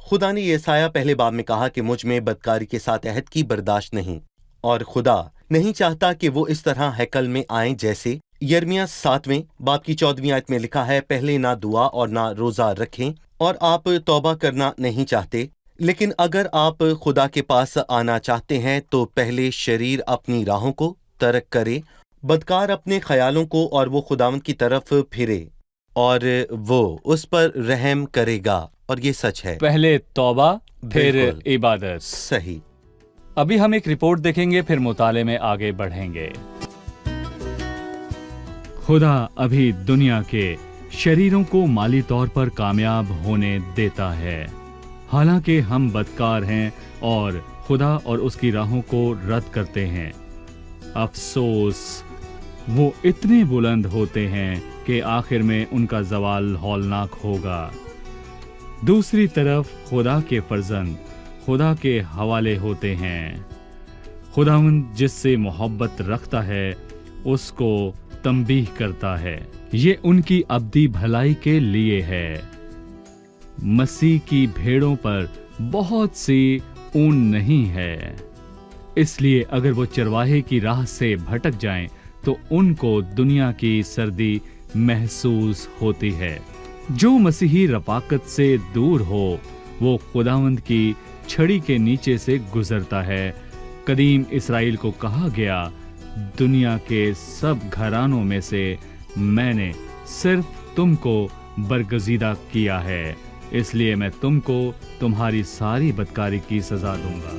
خدا نے یسایہ پہلے باب میں کہا کہ مجھ میں بدکاری کے ساتھ عہد کی برداشت نہیں، اور خدا نہیں چاہتا کہ وہ اس طرح ہیکل میں آئیں جیسے یرمیہ 7 باب کی 14 آیت میں لکھا ہے، پہلے نہ دعا اور نہ روزہ رکھیں، اور آپ توبہ کرنا نہیں چاہتے۔ لیکن اگر آپ خدا کے پاس آنا چاہتے ہیں تو پہلے شریر اپنی راہوں کو ترک کرے، بدکار اپنے خیالوں کو، اور وہ خداوند کی طرف پھرے اور وہ اس پر رحم کرے گا، اور یہ سچ ہے۔ پہلے توبہ پھر بالکل عبادت۔ صحیح۔ ابھی ہم ایک رپورٹ دیکھیں گے، پھر مطالعے میں آگے بڑھیں گے۔ خدا ابھی دنیا کے شریروں کو مالی طور پر کامیاب ہونے دیتا ہے، حالانکہ ہم بدکار ہیں اور خدا اور اس کی راہوں کو رد کرتے ہیں۔ افسوس، وہ اتنے بلند ہوتے ہیں کہ آخر میں ان کا زوال ہولناک ہوگا۔ دوسری طرف خدا کے فرزند خدا کے حوالے ہوتے ہیں۔ خداوند جس سے محبت رکھتا ہے اس کو تنبیہ کرتا ہے، یہ ان کی ابدی بھلائی کے لیے ہے۔ مسیح کی بھیڑوں پر بہت سی اون نہیں ہے، اس لیے اگر وہ چرواہے کی راہ سے بھٹک جائیں تو ان کو دنیا کی سردی محسوس ہوتی ہے۔ جو مسیحی رفاقت سے دور ہو وہ خداوند کی چھڑی کے نیچے سے گزرتا ہے۔ قدیم اسرائیل کو کہا گیا، دنیا کے سب گھرانوں میں سے میں نے صرف تم کو برگزیدہ کیا ہے، اس لیے میں تم کو تمہاری ساری بدکاری کی سزا دوں گا۔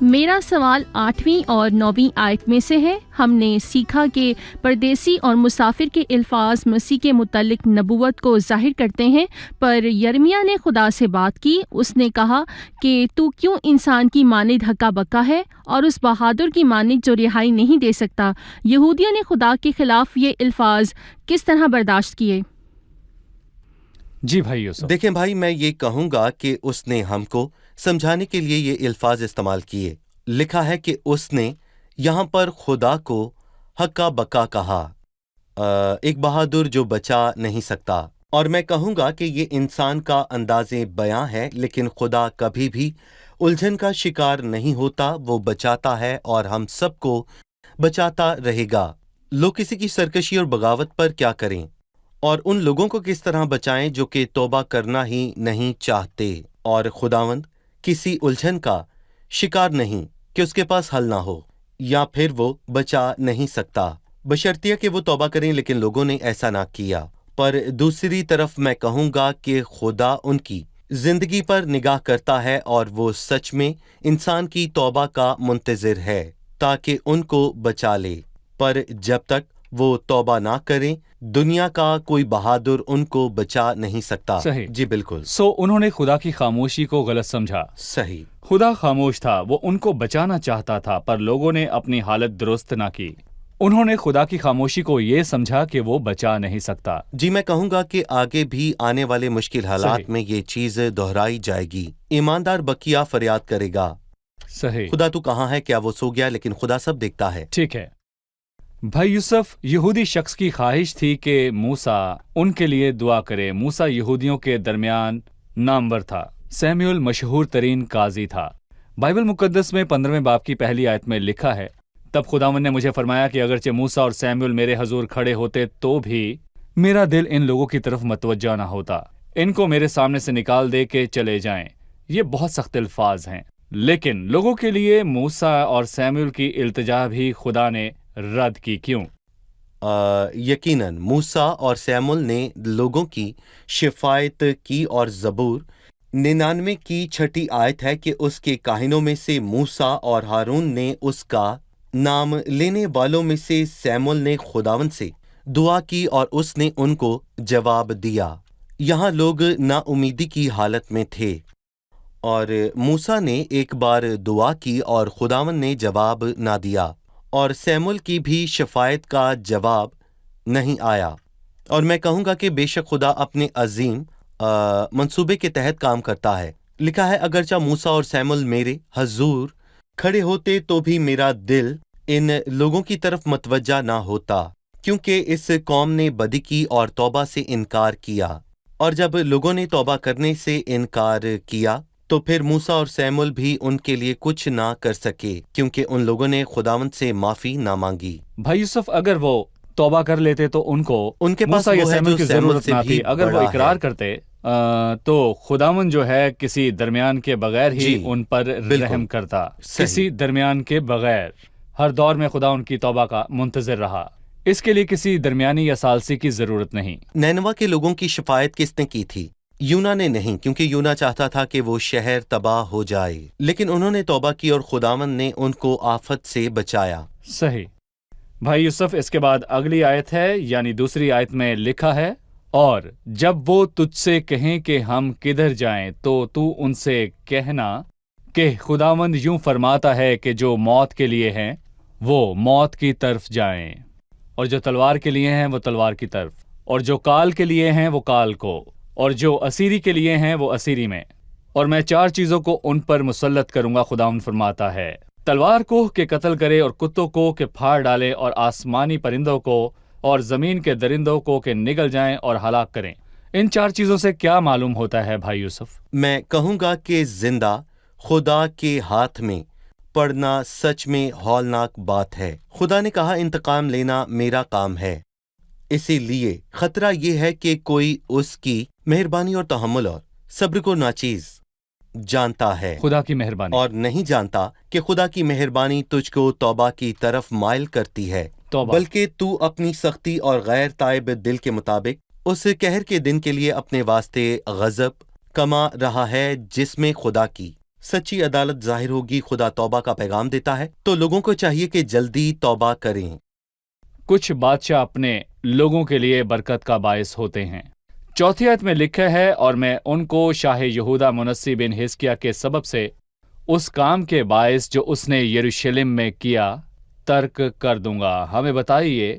میرا سوال 8ویں اور 9ویں آیت میں سے ہے۔ ہم نے سیکھا کہ پردیسی اور مسافر کے الفاظ مسیح کے متعلق نبوت کو ظاہر کرتے ہیں، پر یرمیہ نے خدا سے بات کی۔ اس نے کہا کہ تو کیوں انسان کی مانند ہکا بکا ہے اور اس بہادر کی مانند جو رہائی نہیں دے سکتا۔ یہودیوں نے خدا کے خلاف یہ الفاظ کس طرح برداشت کیے؟ جی بھائی یوسف۔ دیکھیں بھائی، میں یہ کہوں گا کہ اس نے ہم کو سمجھانے کے لیے یہ الفاظ استعمال کیے۔ لکھا ہے کہ اس نے یہاں پر خدا کو ہکا بکا کہا، ایک بہادر جو بچا نہیں سکتا۔ اور میں کہوں گا کہ یہ انسان کا انداز بیاں ہے، لیکن خدا کبھی بھی الجھن کا شکار نہیں ہوتا، وہ بچاتا ہے اور ہم سب کو بچاتا رہے گا۔ لوگ کسی کی سرکشی اور بغاوت پر کیا کریں، اور ان لوگوں کو کس طرح بچائیں جو کہ توبہ کرنا ہی نہیں چاہتے، اور خداوند کسی الجھن کا شکار نہیں کہ اس کے پاس حل نہ ہو، یا پھر وہ بچا نہیں سکتا بشرطیہ کہ وہ توبہ کریں، لیکن لوگوں نے ایسا نہ کیا۔ پر دوسری طرف میں کہوں گا کہ خدا ان کی زندگی پر نگاہ کرتا ہے اور وہ سچ میں انسان کی توبہ کا منتظر ہے تاکہ ان کو بچا لے، پر جب تک وہ توبہ نہ کریں دنیا کا کوئی بہادر ان کو بچا نہیں سکتا۔ صحیح۔ جی بالکل انہوں نے خدا کی خاموشی کو غلط سمجھا۔ صحیح۔ خدا خاموش تھا، وہ ان کو بچانا چاہتا تھا، پر لوگوں نے اپنی حالت درست نہ کی۔ انہوں نے خدا کی خاموشی کو یہ سمجھا کہ وہ بچا نہیں سکتا۔ جی میں کہوں گا کہ آگے بھی آنے والے مشکل حالات صحیح۔ میں یہ چیز دہرائی جائے گی۔ ایماندار بکیا فریاد کرے گا، صحیح۔ خدا تو کہاں ہے، کیا وہ سو گیا؟ لیکن خدا سب دیکھتا ہے۔ ٹھیک ہے بھائی یوسف، یہودی شخص کی خواہش تھی کہ موسیٰ ان کے لیے دعا کرے۔ موسیٰ یہودیوں کے درمیان نامور تھا۔ سیموئیل مشہور ترین قاضی تھا۔ بائبل مقدس میں 15ویں باب کی پہلی آیت میں لکھا ہے، تب خداوند نے مجھے فرمایا کہ اگرچہ موسیٰ اور سیموئیل میرے حضور کھڑے ہوتے تو بھی میرا دل ان لوگوں کی طرف متوجہ نہ ہوتا، ان کو میرے سامنے سے نکال دے کے چلے جائیں۔ یہ بہت سخت الفاظ ہیں، لیکن لوگوں کے لیے موسیٰ اور سیموئیل کی التجا بھی خدا نے رد کی۔ کیوں؟ یقیناً موسیٰ اور سیموئیل نے لوگوں کی شفاعت کی، اور زبور 99 کی 6 آیت ہے کہ اس کے کاہنوں میں سے موسیٰ اور ہارون نے اس کا نام لینے والوں میں سے سیموئیل نے خداوند سے دعا کی اور اس نے ان کو جواب دیا۔ یہاں لوگ نا امیدی کی حالت میں تھے، اور موسیٰ نے ایک بار دعا کی اور خداوند نے جواب نہ دیا، اور سیموئیل کی بھی شفاعت کا جواب نہیں آیا۔ اور میں کہوں گا کہ بے شک خدا اپنے عظیم منصوبے کے تحت کام کرتا ہے۔ لکھا ہے، اگرچہ موسیٰ اور سیموئیل میرے حضور کھڑے ہوتے تو بھی میرا دل ان لوگوں کی طرف متوجہ نہ ہوتا، کیونکہ اس قوم نے بدی کی اور توبہ سے انکار کیا۔ اور جب لوگوں نے توبہ کرنے سے انکار کیا تو پھر موسیٰ اور سیموئیل بھی ان کے لیے کچھ نہ کر سکے کیونکہ ان لوگوں نے خداوند سے معافی نہ مانگی۔ بھائی یوسف، اگر وہ توبہ کر لیتے تو ان کے پاس موسیٰ یا وہ ہے سیموئیل کی جو سیموئیل ضرورت سے نہ بھی تھی۔ اگر وہ بڑا اقرار ہے۔ کرتے تو خداوند جو ہے کسی درمیان کے بغیر ہی جی، ان پر بالکل رحم کرتا، صحیح۔ کسی درمیان کے بغیر۔ ہر دور میں خدا ان کی توبہ کا منتظر رہا، اس کے لیے کسی درمیانی یا ثالثی کی ضرورت نہیں۔ نینوا کے لوگوں کی شفاعت کس نے کی تھی؟ یونا نے نہیں، کیونکہ یونا چاہتا تھا کہ وہ شہر تباہ ہو جائے، لیکن انہوں نے توبہ کی اور خداوند نے ان کو آفت سے بچایا۔ صحیح۔ بھائی یوسف، اس کے بعد اگلی آیت ہے، یعنی دوسری آیت میں لکھا ہے، اور جب وہ تجھ سے کہیں کہ ہم کدھر جائیں تو ان سے کہنا کہ خداوند یوں فرماتا ہے کہ جو موت کے لیے ہیں وہ موت کی طرف جائیں، اور جو تلوار کے لیے ہیں وہ تلوار کی طرف، اور جو کال کے لیے ہیں وہ کال کو، اور جو اسیری کے لیے ہیں وہ اسیری میں، اور میں 4 چیزوں کو ان پر مسلط کروں گا، خداوند فرماتا ہے، تلوار کو کہ قتل کرے، اور کتوں کو کہ پھاڑ ڈالے، اور آسمانی پرندوں کو اور زمین کے درندوں کو کہ نگل جائیں اور ہلاک کریں۔ ان 4 چیزوں سے کیا معلوم ہوتا ہے بھائی یوسف؟ میں کہوں گا کہ زندہ خدا کے ہاتھ میں پڑنا سچ میں ہولناک بات ہے۔ خدا نے کہا انتقام لینا میرا کام ہے، اسی لیے خطرہ یہ ہے کہ کوئی اس کی مہربانی اور تحمل اور صبر کو ناچیز جانتا ہے، خدا کی مہربانی اور نہیں جانتا کہ خدا کی مہربانی تجھ کو توبہ کی طرف مائل کرتی ہے، توبہ۔ بلکہ تو اپنی سختی اور غیر تائب دل کے مطابق اس قہر کے دن کے لیے اپنے واسطے غضب کما رہا ہے جس میں خدا کی سچی عدالت ظاہر ہوگی۔ خدا توبہ کا پیغام دیتا ہے تو لوگوں کو چاہیے کہ جلدی توبہ کریں۔ کچھ بادشاہ اپنے لوگوں کے لیے برکت کا باعث ہوتے ہیں۔ 4 آیت میں لکھا ہے، اور میں ان کو شاہ یہودا منسی بن حزقیہ کے سبب سے اس کام کے باعث جو اس نے یروشلم میں کیا ترک کر دوں گا۔ ہمیں بتائیے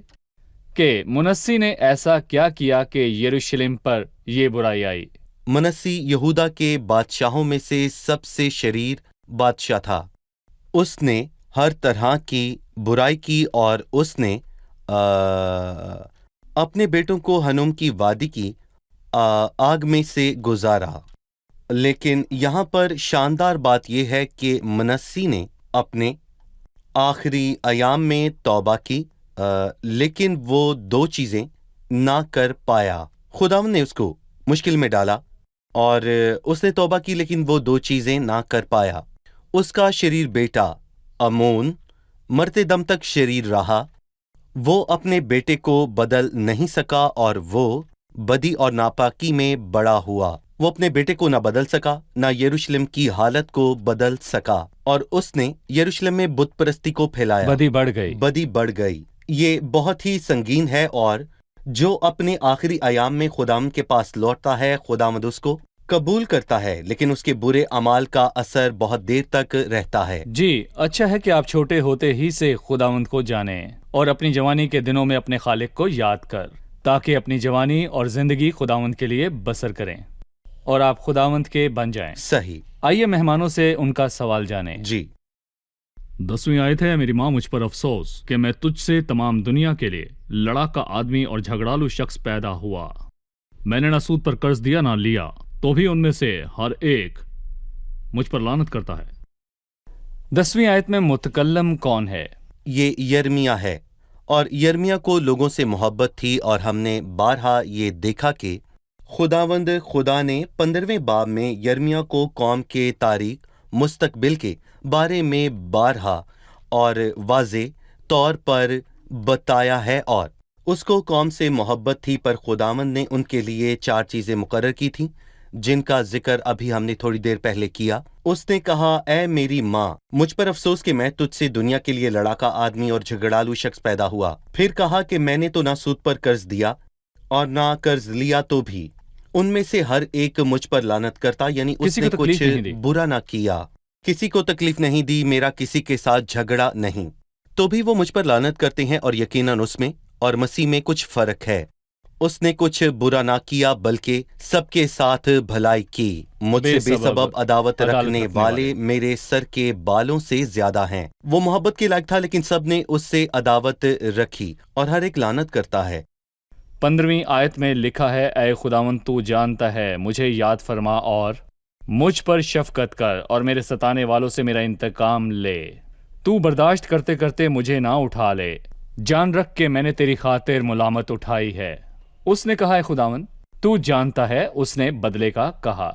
کہ منسی نے ایسا کیا کیا کہ یروشلم پر یہ برائی آئی؟ منسی یہودا کے بادشاہوں میں سے سب سے شریر بادشاہ تھا۔ اس نے ہر طرح کی برائی کی اور اس نے اپنے بیٹوں کو ہنوم کی وادی کی آگ میں سے گزارا۔ لیکن یہاں پر شاندار بات یہ ہے کہ منسی نے اپنے آخری ایام میں توبہ کی، لیکن وہ 2 چیزیں نہ کر پایا۔ خداوند نے اس کو مشکل میں ڈالا اور اس نے توبہ کی، لیکن وہ 2 چیزیں نہ کر پایا۔ اس کا شریر بیٹا امون مرتے دم تک شریر رہا، وہ اپنے بیٹے کو بدل نہیں سکا اور وہ بدی اور ناپاکی میں بڑا ہوا۔ وہ اپنے بیٹے کو نہ بدل سکا، نہ یروشلم کی حالت کو بدل سکا، اور اس نے یروشلم میں بت پرستی کو پھیلایا۔ بدی بڑھ گئی۔ یہ بہت ہی سنگین ہے، اور جو اپنے آخری ایام میں خداوند کے پاس لوٹتا ہے، خداوند اس کو قبول کرتا ہے، لیکن اس کے برے اعمال کا اثر بہت دیر تک رہتا ہے۔ جی، اچھا ہے کہ آپ چھوٹے ہوتے ہی سے خداوند کو جانیں اور اپنی جوانی کے دنوں میں اپنے خالق کو یاد کر، تاکہ اپنی جوانی اور زندگی خداوند کے لیے بسر کریں اور آپ خداوند کے بن جائیں۔ صحیح۔ آئیے مہمانوں سے ان کا سوال جانیں۔ جی 10ویں آیت ہے، میری ماں مجھ پر افسوس کہ میں تجھ سے تمام دنیا کے لیے لڑاکا آدمی اور جھگڑالو شخص پیدا ہوا۔ میں نے نہ سود پر قرض دیا نہ لیا، تو بھی ان میں سے ہر ایک مجھ پر لعنت کرتا ہے۔ 10ویں آیت میں متکلم کون ہے؟ یہ یرمیا ہے، اور یرمیا کو لوگوں سے محبت تھی، اور ہم نے بارہا یہ دیکھا کہ خداوند خدا نے 15ویں باب میں یرمیا کو قوم کے تاریخ مستقبل کے بارے میں بارہا اور واضح طور پر بتایا ہے، اور اس کو قوم سے محبت تھی، پر خداوند نے ان کے لیے 4 چیزیں مقرر کی تھیں جن کا ذکر ابھی ہم نے تھوڑی دیر پہلے کیا۔ اس نے کہا، اے میری ماں مجھ پر افسوس کہ میں تجھ سے دنیا کے لیے لڑاکا آدمی اور جھگڑالو شخص پیدا ہوا۔ پھر کہا کہ میں نے تو نہ سود پر قرض دیا اور نہ قرض لیا، تو بھی ان میں سے ہر ایک مجھ پر لعنت کرتا، یعنی اس نے کچھ برا نہ کیا، کسی کو تکلیف نہیں دی، میرا کسی کے ساتھ جھگڑا نہیں، تو بھی وہ مجھ پر لعنت کرتے ہیں، اور یقیناً اس میں اور مسیح میں کچھ فرق ہے۔ اس نے کچھ برا نہ کیا بلکہ سب کے ساتھ بھلائی کی۔ مجھ سے بے سبب عداوت رکھنے والے میرے سر کے بالوں سے زیادہ ہیں۔ وہ محبت کے لائق تھا، لیکن سب نے اس سے عداوت رکھی، اور ہر ایک لعنت کرتا ہے۔ 15ویں آیت میں لکھا ہے، اے خداوند تو جانتا ہے، مجھے یاد فرما اور مجھ پر شفقت کر اور میرے ستانے والوں سے میرا انتقام لے۔ تو برداشت کرتے کرتے مجھے نہ اٹھا لے، جان رکھ کہ میں نے تیری خاطر ملامت اٹھائی ہے۔ اس نے کہا، اے خداوند تو جانتا ہے، اس نے بدلے کا کہا۔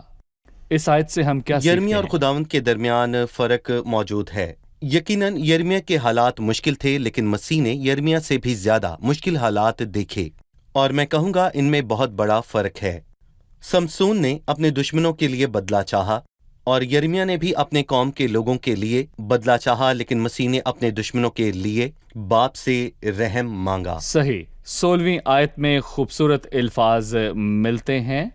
اس آیت سے ہم کیا سیکھتے یرمیہ اور ہیں؟ خداوند کے درمیان فرق موجود ہے۔ یقیناً یرمیہ کے حالات مشکل تھے، لیکن مسیح نے یرمیہ سے بھی زیادہ مشکل حالات دیکھے، اور میں کہوں گا ان میں بہت بڑا فرق ہے۔ سمسون نے اپنے دشمنوں کے لیے بدلہ چاہا، اور یرمیہ نے بھی اپنے قوم کے لوگوں کے لیے بدلہ چاہا، لیکن مسیح نے اپنے دشمنوں کے لیے باپ سے رحم مانگا۔ صحیح۔ 16ویں آیت میں خوبصورت الفاظ ملتے ہیں،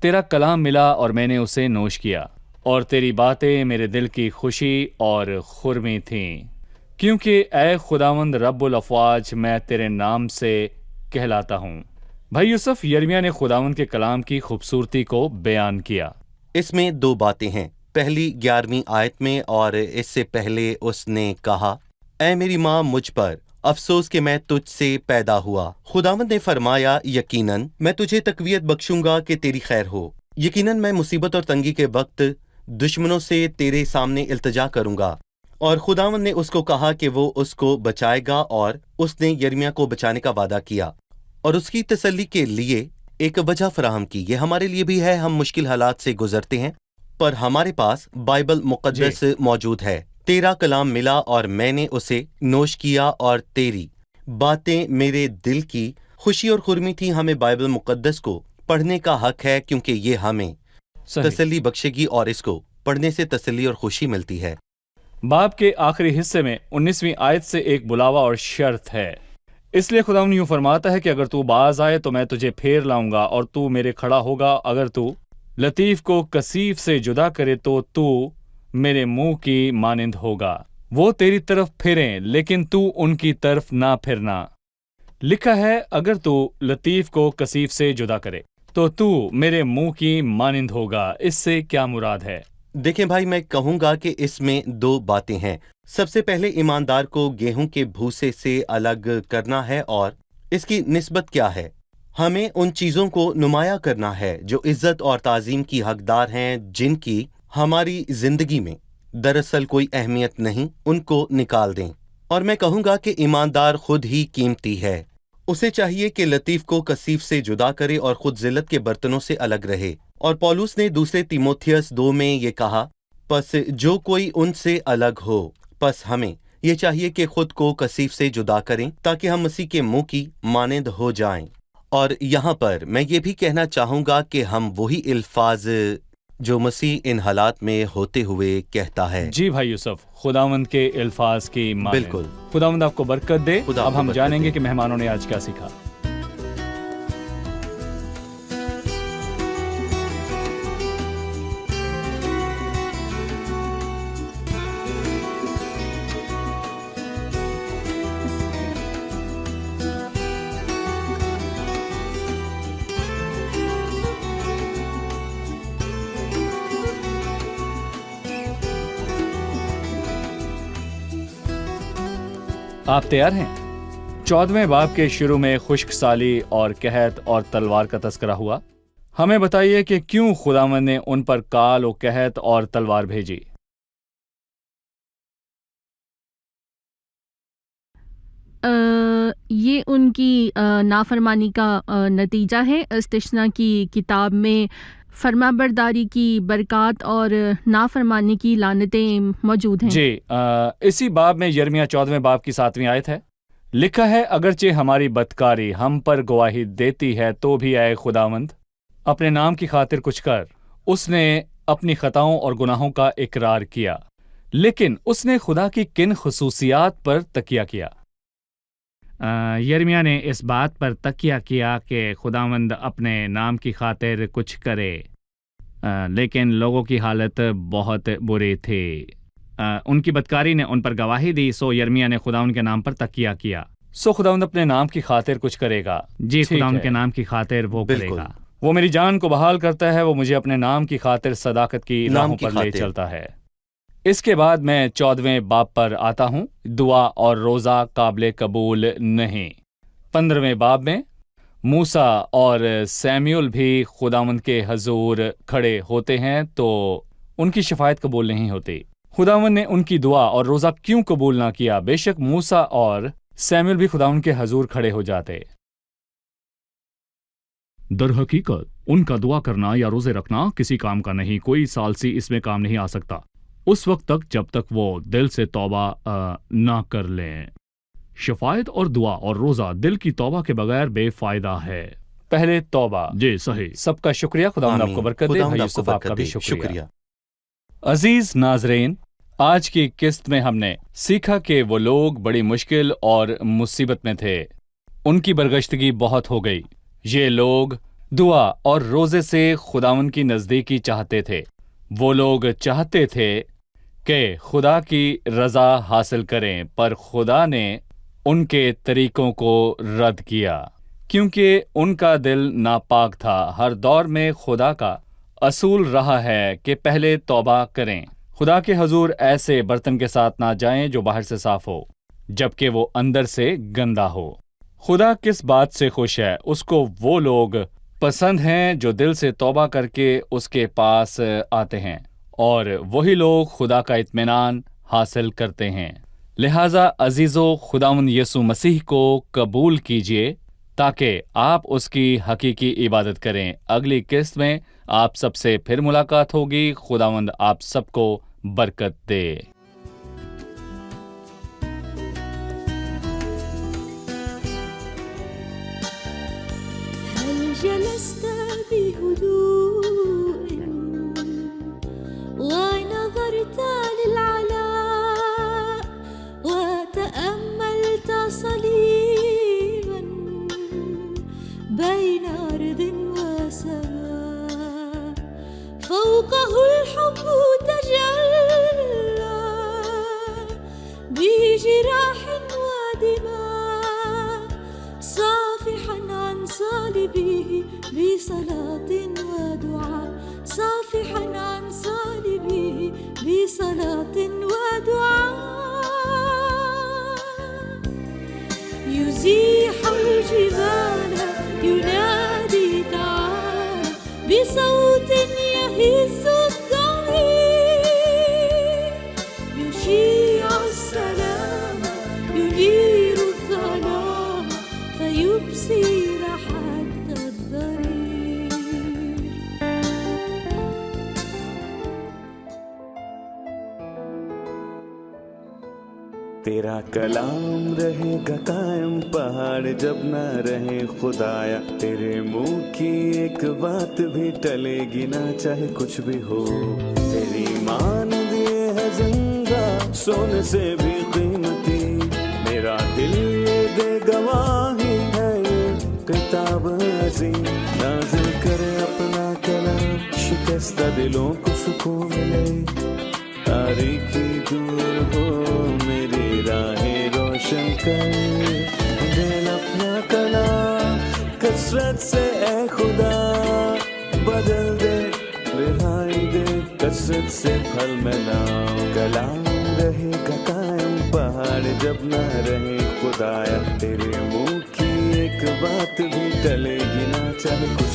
تیرا کلام ملا اور میں نے اسے نوش کیا، اور تیری باتیں میرے دل کی خوشی اور خرمی تھیں، کیونکہ اے خداوند رب الافواج میں تیرے نام سے کہلاتا ہوں۔ بھائی یوسف، یرمیہ نے خداوند کے کلام کی خوبصورتی کو بیان کیا۔ اس میں دو باتیں ہیں، پہلی 11ویں آیت میں، اور اس سے پہلے اس نے کہا، اے میری ماں مجھ پر افسوس کہ میں تجھ سے پیدا ہوا۔ خداوند نے فرمایا، یقیناً میں تجھے تقویت بخشوں گا کہ تیری خیر ہو۔ یقیناً میں مصیبت اور تنگی کے وقت دشمنوں سے تیرے سامنے التجا کروں گا۔ اور خداوند نے اس کو کہا کہ وہ اس کو بچائے گا، اور اس نے یرمیہ کو بچانے کا وعدہ کیا اور اس کی تسلی کے لیے ایک وجہ فراہم کی۔ یہ ہمارے لیے بھی ہے، ہم مشکل حالات سے گزرتے ہیں، پر ہمارے پاس بائبل مقدس موجود ہے۔ تیرا کلام ملا اور میں نے اسے نوش کیا، اور تیری باتیں میرے دل کی خوشی اور خرمی تھی۔ ہمیں بائبل مقدس کو پڑھنے کا حق ہے، کیونکہ یہ ہمیں صحیح۔ تسلی بخشے گی، اور اس کو پڑھنے سے تسلی اور خوشی ملتی ہے۔ باب کے آخری حصے میں 19ویں آیت سے ایک بلاوا اور شرط ہے۔ اس لیے خداوند یوں فرماتا ہے کہ اگر تو باز آئے تو میں تجھے پھیر لاؤں گا اور تو میرے کھڑا ہوگا، اگر تو لطیف کو کثیف سے جدا کرے تو تو میرے منہ کی مانند ہوگا۔ وہ تیری طرف پھریں لیکن تو ان کی طرف نہ پھرنا۔ لکھا ہے، اگر تو لطیف کو کثیف سے جدا کرے تو تو میرے منہ کی مانند ہوگا۔ اس سے کیا مراد ہے؟ دیکھیں بھائی، میں کہوں گا کہ اس میں دو باتیں ہیں۔ سب سے پہلے ایماندار کو گیہوں کے بھوسے سے الگ کرنا ہے، اور اس کی نسبت کیا ہے؟ ہمیں ان چیزوں کو نمایاں کرنا ہے جو عزت اور تعظیم کی حقدار ہیں، جن کی ہماری زندگی میں دراصل کوئی اہمیت نہیں، ان کو نکال دیں۔ اور میں کہوں گا کہ ایماندار خود ہی قیمتی ہے۔ اسے چاہیے کہ لطیف کو کثیف سے جدا کرے اور خود ذلت کے برتنوں سے الگ رہے۔ اور پولس نے دوسرے تیموتھیوس 2 میں یہ کہا، پس جو کوئی ان سے الگ ہو، پس ہمیں یہ چاہیے کہ خود کو کثیف سے جدا کریں تاکہ ہم مسیح کے منہ کی مانند ہو جائیں۔ اور یہاں پر میں یہ بھی کہنا چاہوں گا کہ ہم وہی الفاظ جو مسیح ان حالات میں ہوتے ہوئے کہتا ہے۔ جی بھائی یوسف، خداوند کے الفاظ کی مانند۔ بالکل۔ خداوند آپ کو برکت دے۔ خدا آپ اب کو ہم برکت جانیں دے۔ گے کہ مہمانوں نے آج کیا سیکھا۔ آپ تیار ہیں؟ 14ویں باب کے شروع میں خشک سالی اور قحط اور تلوار کا تذکرہ ہوا۔ ہمیں بتائیے کہ کیوں خداوند نے ان پر کال و قحط اور تلوار بھیجی؟ یہ ان کی نافرمانی کا نتیجہ ہے۔ استثنا کی کتاب میں فرما برداری کی برکات اور نافرمانی کی لعنتیں موجود ہیں۔ جی، اسی باب میں یرمیہ 14ویں باب کی 7ویں آیت ہے۔ لکھا ہے، اگرچہ ہماری بدکاری ہم پر گواہی دیتی ہے تو بھی اے خداوند اپنے نام کی خاطر کچھ کر۔ اس نے اپنی خطاؤں اور گناہوں کا اقرار کیا، لیکن اس نے خدا کی کن خصوصیات پر تکیہ کیا؟ یرمیہ نے اس بات پر تکیہ کیا کہ خداوند اپنے نام کی خاطر کچھ کرے، لیکن لوگوں کی حالت بہت بری تھی۔ ان کی بدکاری نے ان پر گواہی دی، سو یرمیہ نے خداوند کے نام پر تکیہ کیا۔ سو خداوند اپنے نام کی خاطر کچھ کرے گا۔ جی، خداوند کے نام کی خاطر وہ کرے گا۔ وہ میری جان کو بحال کرتا ہے، وہ مجھے اپنے نام کی خاطر صداقت کی راہوں پر لے چلتا ہے۔ اس کے بعد میں 14ویں باب پر آتا ہوں، دعا اور روزہ قابل قبول نہیں۔ 15ویں باب میں موسیٰ اور سیمیول بھی خداوند کے حضور کھڑے ہوتے ہیں تو ان کی شفاعت قبول نہیں ہوتی۔ خداوند نے ان کی دعا اور روزہ کیوں قبول نہ کیا؟ بے شک موسیٰ اور سیمیول بھی خداوند کے حضور کھڑے ہو جاتے۔ در حقیقت ان کا دعا کرنا یا روزے رکھنا کسی کام کا نہیں، کوئی ثالثی اس میں کام نہیں آ سکتا اس وقت تک جب تک وہ دل سے توبہ نہ کر لیں۔ شفاعت اور دعا اور روزہ دل کی توبہ کے بغیر بے فائدہ ہے۔ پہلے توبہ۔ جی صحیح، سب کا شکریہ، خداوند آپ کو برکت دے۔ بھائی یوسف آپ کا بھی شکریہ۔ عزیز ناظرین، آج کی قسط میں ہم نے سیکھا کہ وہ لوگ بڑی مشکل اور مصیبت میں تھے، ان کی برگشتگی بہت ہو گئی۔ یہ لوگ دعا اور روزے سے خداوند کی نزدیکی چاہتے تھے، وہ لوگ چاہتے تھے کہ خدا کی رضا حاصل کریں، پر خدا نے ان کے طریقوں کو رد کیا کیونکہ ان کا دل ناپاک تھا۔ ہر دور میں خدا کا اصول رہا ہے کہ پہلے توبہ کریں۔ خدا کے حضور ایسے برتن کے ساتھ نہ جائیں جو باہر سے صاف ہو جبکہ وہ اندر سے گندا ہو۔ خدا کس بات سے خوش ہے؟ اس کو وہ لوگ پسند ہیں جو دل سے توبہ کر کے اس کے پاس آتے ہیں، اور وہی لوگ خدا کا اطمینان حاصل کرتے ہیں۔ لہٰذا عزیزو، خداوند یسوع مسیح کو قبول کیجیے تاکہ آپ اس کی حقیقی عبادت کریں۔ اگلی قسط میں آپ سب سے پھر ملاقات ہوگی۔ خداوند آپ سب کو برکت دے۔ جلست بهدوء ونظرت للعلاء وتأملت صليبا بين أرض وسماء فوقه الحب تجلى بجراح ودماء صافحا عن صليبه بصلاة ودعاء صافحا عن صليبه بصلاة ودعاء يزيح الجبال ينادي تعالى بصوت يهز الضمير يشيع السلام ينير الظلام فيبصر حتى الضرير. تیرا کلام رہے گا قائم پہاڑ جب نہ رہے خدایا، تیرے منہ کی ایک بات بھی ٹلے گی نہ چاہے کچھ بھی ہو، تیری مان دیے ہے زندہ سونے سے بھی قیمتی، میرا دل یہ دے گواہی ہے یہ کتاب عظیم، نازل کرے اپنا کلام شکستہ دلوں کو سکون ملے، تاریکی دور ہو میری راہیں روشن کر، دل اپنا کلام کثرت سے اے خدا بدل دے، رہائی دے کثرت سے پھل ملاؤ، کلام رہے گا قائم پہاڑ جب نہ رہے خدایا، تیرے منہ کی ایک بات بھی ٹلے گی نہ چاہے کچھ